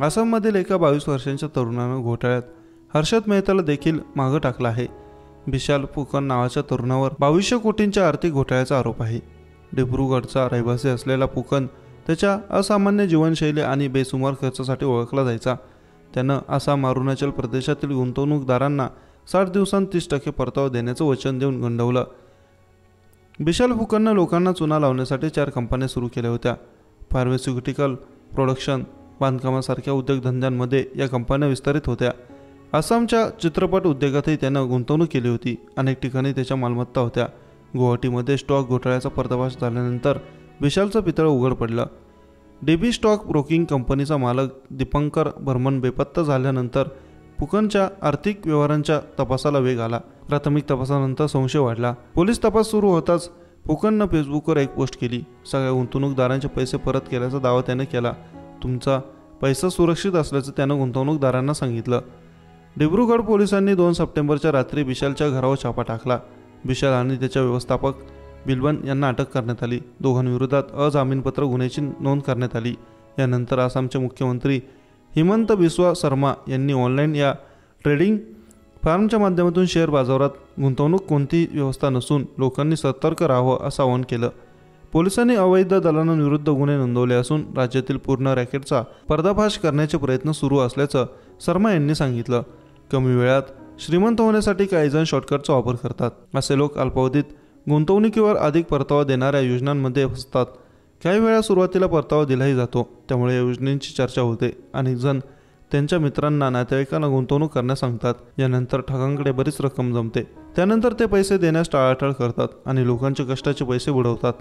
आसाममधील एका 22 वर्षांच्या तरुणानं घोटाळ्यात हर्षद मेहताला देखील मागं टाकलं आहे। विशाल फुकन नावाच्या तरुणावर 2200 कोटींच्या आर्थिक घोटाळ्याचा आरोप आहे। डिब्रूगडचा रहिवासी असलेला फुकन त्याच्या असामान्य जीवनशैली आणि बेसुमार खर्चासाठी ओळखला जायचा। त्यानं आसाम अरुणाचल प्रदेशातील गुंतवणूकदारांना 60 दिवसांत 30% परतावा देण्याचं वचन देऊन गंडवलं। विशाल फुकननं लोकांना चुना लावण्यासाठी 4 कंपन्या सुरू केल्या होत्या। फार्मास्युटिकल, प्रोडक्शन, बांधकामासारख्या उद्योगधंद्यांमध्ये या कंपन्या विस्तारित होत्या। आसामच्या चित्रपट उद्योगातही त्यानं गुंतवणूक केली होती। अनेक ठिकाणी त्याच्या मालमत्ता होत्या। गुवाहाटीमध्ये स्टॉक घोटाळ्याचा पर्दाफाश झाल्यानंतर विशालचं पितळ उघड पडलं। डीबी स्टॉक ब्रोकिंग कंपनीचा मालक दीपंकर बर्मन बेपत्ता झाल्यानंतर फुकनच्या आर्थिक व्यवहारांच्या तपासाला वेग आला। प्राथमिक तपासानंतर संशय वाढला। पोलीस तपास सुरू होताच फुकननं फेसबुकवर एक पोस्ट केली। सगळ्या गुंतवणूकदारांचे पैसे परत केल्याचा दावा त्याने केला। तुमचा पैसा सुरक्षित असल्याचं त्यानं गुंतवणूकदारांना सांगितलं। डिब्रूगड पोलिसांनी 2 सप्टेंबरच्या रात्री विशालच्या घरावर छापा टाकला। विशाल आणि त्याच्या व्यवस्थापक बिलबन यांना अटक करण्यात आली। दोघांविरोधात अजामीनपात्र गुन्ह्याची नोंद करण्यात आली। यानंतर आसामचे मुख्यमंत्री हिमंत बिस्वा शर्मा यांनी ऑनलाईन या ट्रेडिंग फार्मच्या माध्यमातून शेअर बाजारात गुंतवणूक कोणतीही व्यवस्था नसून लोकांनी सतर्क राहावं असं आवाहन केलं। पोलिसांनी अवैध दलालांविरुद्ध गुन्हे नोंदवले असून राज्यातील पूर्ण रॅकेटचा पर्दाफाश करण्याचे प्रयत्न सुरू असल्याचं शर्मा यांनी सांगितलं। कमी वेळात श्रीमंत होण्यासाठी काही जण शॉर्टकटचा वापर करतात। असे लोक अल्पावधीत गुंतवणुकीवर अधिक परतावा देणाऱ्या योजनांमध्ये फसतात। काही वेळा सुरुवातीला परतावा दिलाही जातो, त्यामुळे या योजनेची चर्चा होते। अनेक जण त्यांच्या मित्रांना, नातेवाईकांना गुंतवणूक करण्यास सांगतात। यानंतर ठगांकडे बरीच रक्कम जमते। त्यानंतर ते पैसे देण्यास टाळाटाळ करतात आणि लोकांचे कष्टाचे पैसे बुडवतात।